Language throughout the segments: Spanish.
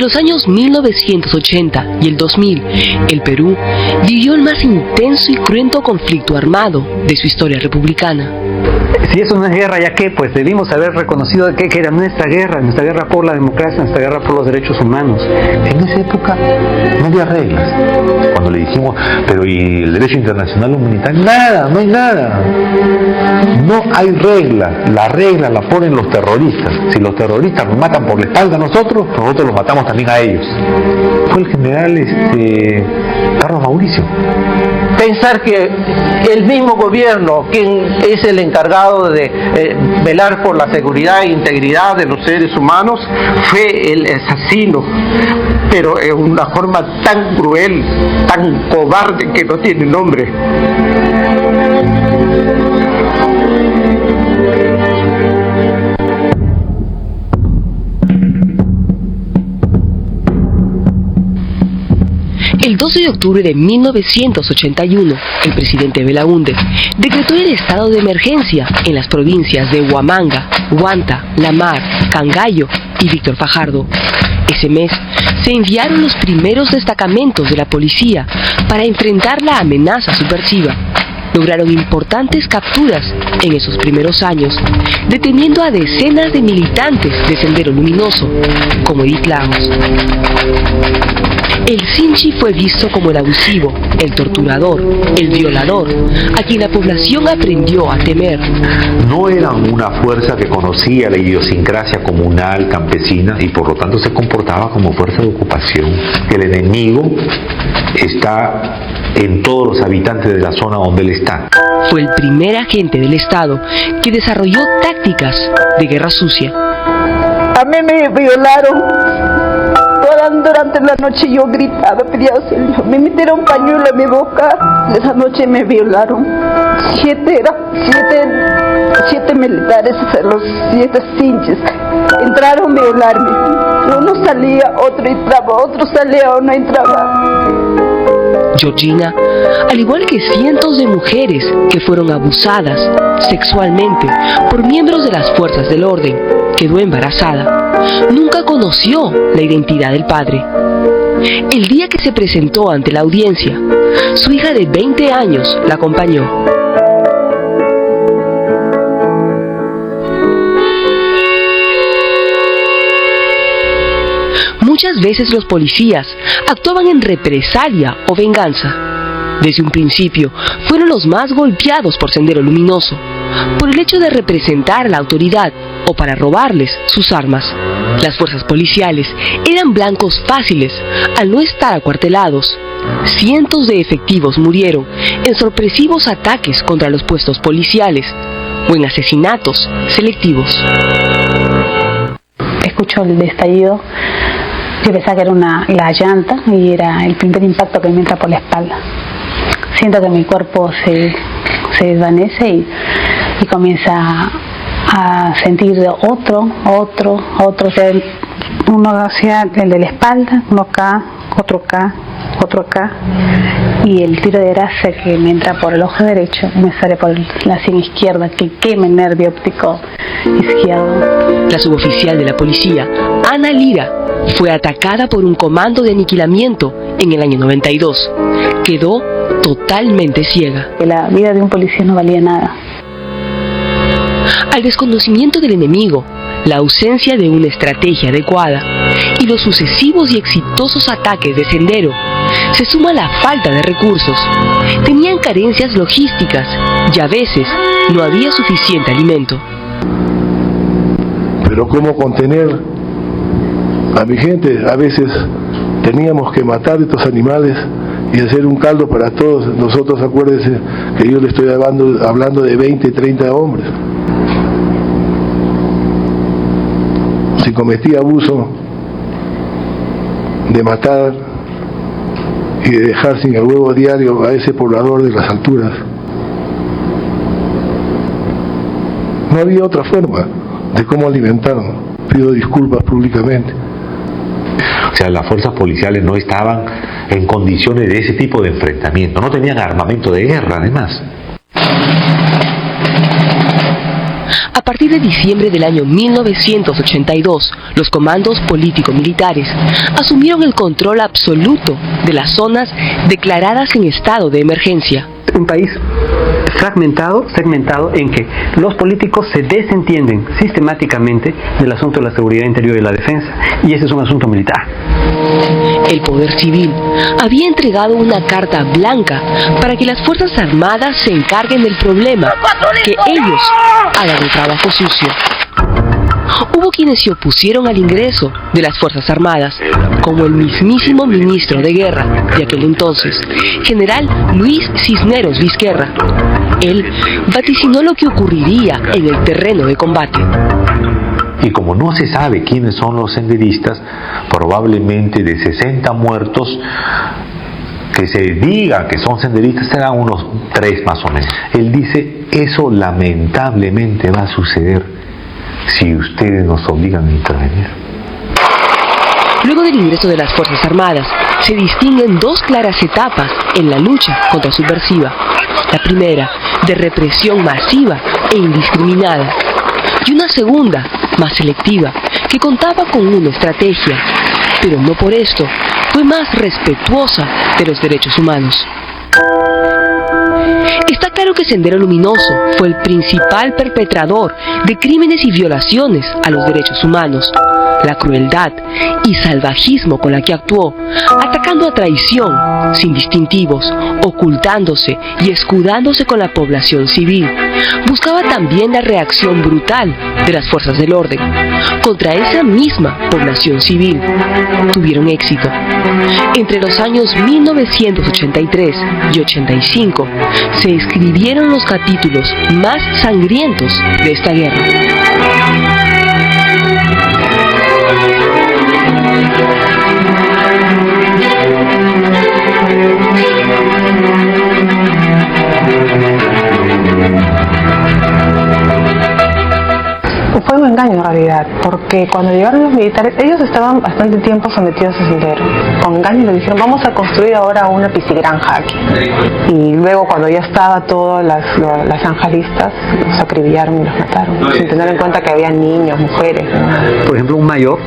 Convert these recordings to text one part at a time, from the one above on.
los años 1980 y el 2000, el Perú vivió el más intenso y cruento conflicto armado de su historia republicana. Si eso no es guerra, ¿ya qué? Pues debimos haber reconocido que era nuestra guerra por la democracia, nuestra guerra por los derechos humanos. En esa época no había reglas. Cuando le dijimos, pero ¿y el derecho internacional humanitario? Nada, no hay nada. No hay regla. La regla la ponen los terroristas. Si los terroristas nos matan por la espalda a nosotros los matamos también a ellos. Fue el general Carlos Mauricio. Pensar que el mismo gobierno, quien es el encargado de velar por la seguridad e integridad de los seres humanos, fue el asesino, pero en una forma tan cruel, tan cobarde que no tiene nombre. El 12 de octubre de 1981, el presidente Belaúnde decretó el estado de emergencia en las provincias de Huamanga, Huanta, La Mar, Cangallo y Víctor Fajardo. Ese mes se enviaron los primeros destacamentos de la policía para enfrentar la amenaza subversiva. Lograron importantes capturas en esos primeros años, deteniendo a decenas de militantes de Sendero Luminoso, como Edith Lagos. El Sinchi fue visto como el abusivo, el torturador, el violador, a quien la población aprendió a temer. No eran una fuerza que conocía la idiosincrasia comunal, campesina, y por lo tanto se comportaba como fuerza de ocupación. El enemigo está en todos los habitantes de la zona donde él está. Fue el primer agente del Estado que desarrolló tácticas de guerra sucia. A mí me violaron. Durante la noche yo gritaba, pedía auxilio. Me metieron pañuelo en mi boca. Esa noche me violaron. 7 militares, los 7 Sinchis. Entraron a violarme. Uno salía, otro entraba, otro salía, uno entraba. Georgina, al igual que cientos de mujeres que fueron abusadas sexualmente por miembros de las fuerzas del orden, quedó embarazada. Nunca conoció la identidad del padre. El día que se presentó ante la audiencia, su hija de 20 años la acompañó. Muchas veces los policías actuaban en represalia o venganza. Desde un principio, fueron los más golpeados por Sendero Luminoso, por el hecho de representar a la autoridad o para robarles sus armas. Las fuerzas policiales eran blancos fáciles al no estar acuartelados. Cientos de efectivos murieron en sorpresivos ataques contra los puestos policiales o en asesinatos selectivos. Escucho el estallido. Yo pensaba que era la llanta y era el primer impacto que me entra por la espalda. Siento que mi cuerpo se desvanece y comienza a sentir otro. O sea, uno hacia el de la espalda, uno acá, otro acá. Y el tiro de gracia que me entra por el ojo derecho me sale por la sien izquierda, que quema el nervio óptico izquierdo. La suboficial de la policía, Ana Lira, fue atacada por un comando de aniquilamiento en el año 92. Quedó totalmente ciega. La vida de un policía no valía nada. Al desconocimiento del enemigo, la ausencia de una estrategia adecuada y los sucesivos y exitosos ataques de Sendero, se suma la falta de recursos. Tenían carencias logísticas y a veces no había suficiente alimento. Pero ¿cómo contener a mi gente? A veces teníamos que matar estos animales y hacer un caldo para todos. Nosotros, acuérdense que yo le estoy hablando de 20, 30 hombres. Si cometí abuso de matar y de dejar sin el huevo diario a ese poblador de las alturas, no había otra forma de cómo alimentarnos. Pido disculpas públicamente. O sea, las fuerzas policiales no estaban en condiciones de ese tipo de enfrentamiento, no tenían armamento de guerra además. A partir de diciembre del año 1982, los comandos político-militares asumieron el control absoluto de las zonas declaradas en estado de emergencia. Un país fragmentado, segmentado, en que los políticos se desentienden sistemáticamente del asunto de la seguridad interior y la defensa, y ese es un asunto militar. El poder civil había entregado una carta blanca para que las Fuerzas Armadas se encarguen del problema, que ellos hagan el trabajo sucio. Hubo quienes se opusieron al ingreso de las Fuerzas Armadas, como el mismísimo ministro de Guerra de aquel entonces, general Luis Cisneros Vizquerra. Él vaticinó lo que ocurriría en el terreno de combate. Y como no se sabe quiénes son los senderistas, probablemente de 60 muertos, que se diga que son senderistas serán unos 3 más o menos. Él dice, eso lamentablemente va a suceder si ustedes nos obligan a intervenir. Luego del ingreso de las Fuerzas Armadas, se distinguen 2 claras etapas en la lucha contra subversiva. La primera, de represión masiva e indiscriminada, y una segunda, más selectiva, que contaba con una estrategia, pero no por esto fue más respetuosa de los derechos humanos. Está claro que Sendero Luminoso fue el principal perpetrador de crímenes y violaciones a los derechos humanos. La crueldad y salvajismo con la que actuó, atacando a traición, sin distintivos, ocultándose y escudándose con la población civil, buscaba también la reacción brutal de las fuerzas del orden contra esa misma población civil. Tuvieron éxito. Entre los años 1983 y 85 se escribieron los capítulos más sangrientos de esta guerra. Fue un engaño en realidad, porque cuando llegaron los militares, ellos estaban bastante tiempo sometidos a Sendero. Con engaño les dijeron, vamos a construir ahora una piscigranja aquí. Y luego cuando ya estaba todas las anjalistas, los acribillaron y los mataron, sin tener en cuenta que había niños, mujeres. Por ejemplo, un mayor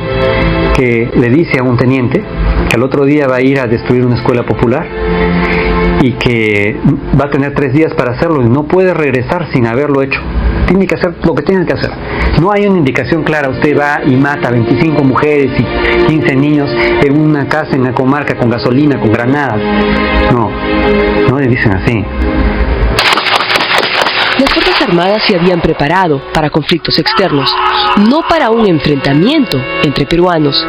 que le dice a un teniente que al otro día va a ir a destruir una escuela popular y que va a tener 3 días para hacerlo y no puede regresar sin haberlo hecho. Tiene que hacer lo que tiene que hacer. No hay una indicación clara, usted va y mata 25 mujeres y 15 niños en una casa en la comarca con gasolina, con granadas. No le dicen así. Las Fuerzas Armadas se habían preparado para conflictos externos, no para un enfrentamiento entre peruanos.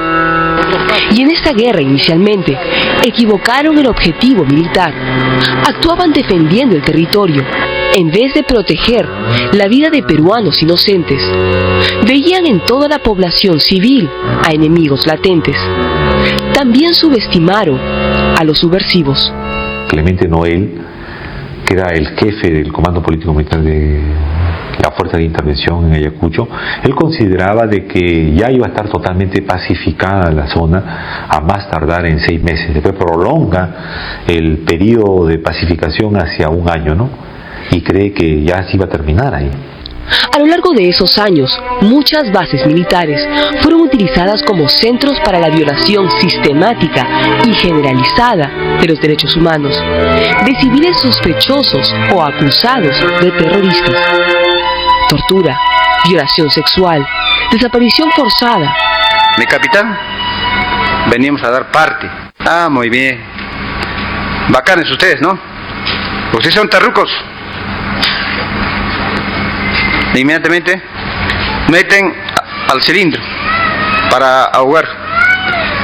Y en esta guerra inicialmente equivocaron el objetivo militar. Actuaban defendiendo el territorio, en vez de proteger la vida de peruanos inocentes. Veían en toda la población civil a enemigos latentes. También subestimaron a los subversivos. Clemente Noel, que era el jefe del Comando Político Militar de la Fuerza de Intervención en Ayacucho, él consideraba de que ya iba a estar totalmente pacificada la zona a más tardar en 6 meses. Después prolonga el periodo de pacificación hacia 1 año, ¿no? Y cree que ya se iba a terminar ahí. A lo largo de esos años, muchas bases militares fueron utilizadas como centros para la violación sistemática y generalizada de los derechos humanos, de civiles sospechosos o acusados de terroristas. Tortura, violación sexual, desaparición forzada. Mi capitán, venimos a dar parte. Ah, muy bien. Bacanes ustedes, ¿no? Ustedes son terrucos. Inmediatamente meten al cilindro para ahogar.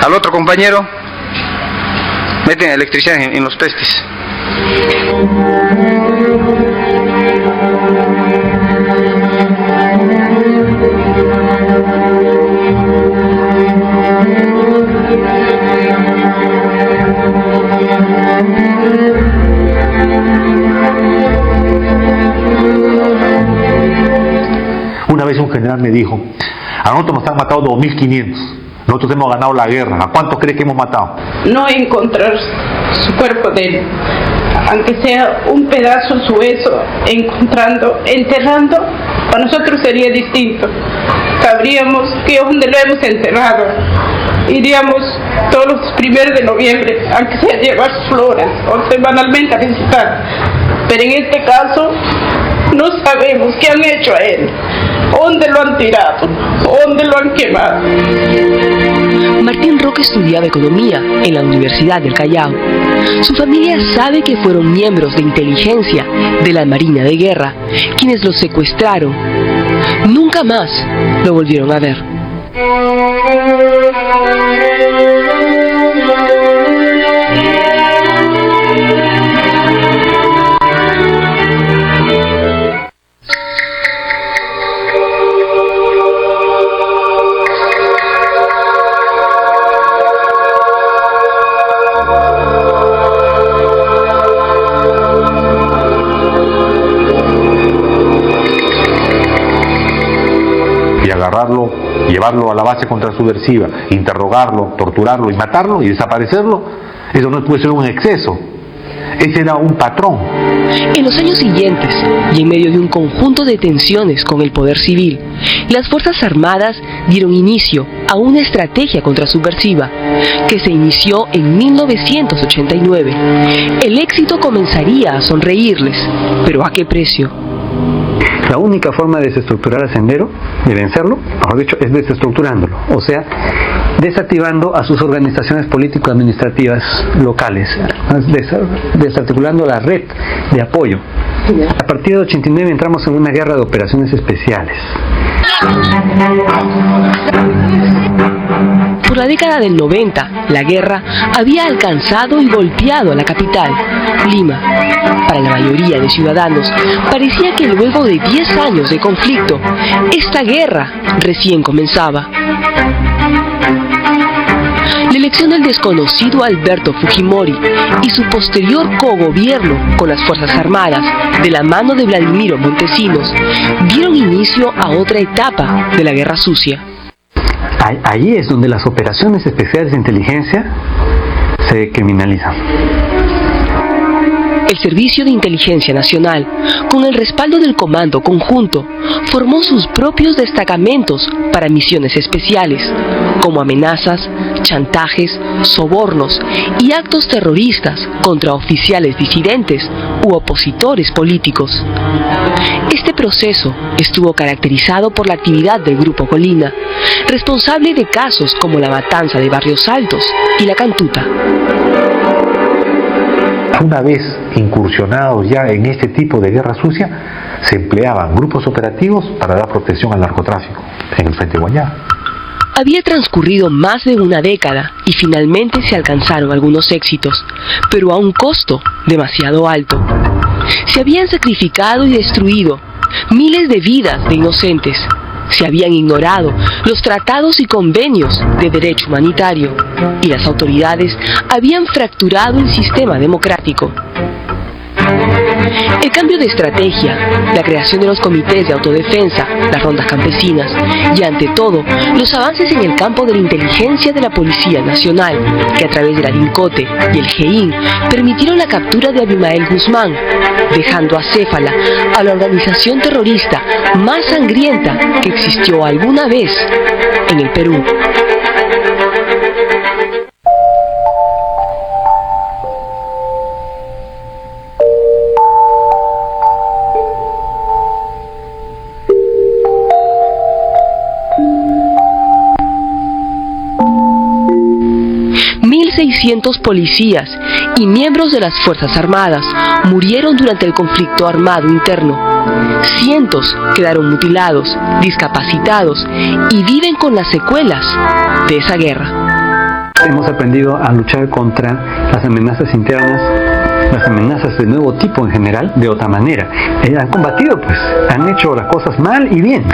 Al otro compañero meten electricidad en los testes. Una vez un general me dijo, a nosotros nos han matado 2.500, nosotros hemos ganado la guerra, ¿a cuántos cree que hemos matado? No encontrar su cuerpo de él, aunque sea un pedazo de su hueso, enterrando Para nosotros sería distinto. Sabríamos que donde lo hemos enterrado, iríamos todos los 1 de noviembre, aunque sea a llevar flores o semanalmente a visitar. Pero en este caso, no sabemos qué han hecho a él, dónde lo han tirado, dónde lo han quemado. Martín Roque estudiaba economía en la Universidad del Callao. Su familia sabe que fueron miembros de inteligencia de la Marina de Guerra quienes lo secuestraron. Nunca más lo volvieron a ver. Agarrarlo, llevarlo a la base contrasubversiva, interrogarlo, torturarlo y matarlo y desaparecerlo, eso no puede ser un exceso. Ese era un patrón. En los años siguientes, y en medio de un conjunto de tensiones con el poder civil, las Fuerzas Armadas dieron inicio a una estrategia contrasubversiva que se inició en 1989. El éxito comenzaría a sonreírles, pero ¿a qué precio? La única forma de desestructurar a Sendero, de vencerlo, mejor dicho, es desestructurándolo, o sea, desactivando a sus organizaciones político-administrativas locales, desarticulando la red de apoyo. A partir de 89 entramos en una guerra de operaciones especiales. Por la década del 90, la guerra había alcanzado y golpeado a la capital, Lima. Para la mayoría de ciudadanos, parecía que luego de 10 años de conflicto, esta guerra recién comenzaba. La elección del desconocido Alberto Fujimori y su posterior cogobierno con las Fuerzas Armadas, de la mano de Vladimiro Montesinos, dieron inicio a otra etapa de la guerra sucia. Ahí es donde las operaciones especiales de inteligencia se criminalizan. El Servicio de Inteligencia Nacional, con el respaldo del Comando Conjunto, formó sus propios destacamentos para misiones especiales, como amenazas, chantajes, sobornos y actos terroristas contra oficiales disidentes u opositores políticos. Este proceso estuvo caracterizado por la actividad del Grupo Colina, responsable de casos como la matanza de Barrios Altos y la Cantuta. Una vez incursionados ya en este tipo de guerra sucia, se empleaban grupos operativos para dar protección al narcotráfico en el Frente Guayá. Había transcurrido más de una década y finalmente se alcanzaron algunos éxitos, pero a un costo demasiado alto. Se habían sacrificado y destruido miles de vidas de inocentes. Se habían ignorado los tratados y convenios de derecho humanitario y las autoridades habían fracturado el sistema democrático. El cambio de estrategia, la creación de los comités de autodefensa, las rondas campesinas y ante todo los avances en el campo de la inteligencia de la Policía Nacional, que a través de la DINCOTE y el GEIN permitieron la captura de Abimael Guzmán, dejando acéfala a la organización terrorista más sangrienta que existió alguna vez en el Perú. Policías y miembros de las Fuerzas Armadas murieron durante el conflicto armado interno. Cientos quedaron mutilados, discapacitados y viven con las secuelas de esa guerra. Hemos aprendido a luchar contra las amenazas internas, las amenazas de nuevo tipo en general, de otra manera. Han combatido, pues, han hecho las cosas mal y bien.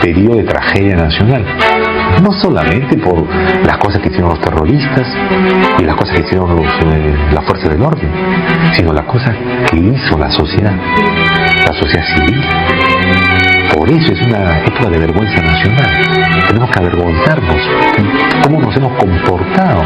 Periodo de tragedia nacional, no solamente por las cosas que hicieron los terroristas y las cosas que hicieron las fuerzas del orden, sino las cosas que hizo la sociedad la sociedad civil. Por eso es una época de vergüenza nacional. Tenemos que avergonzarnos. ¿Cómo nos hemos comportado?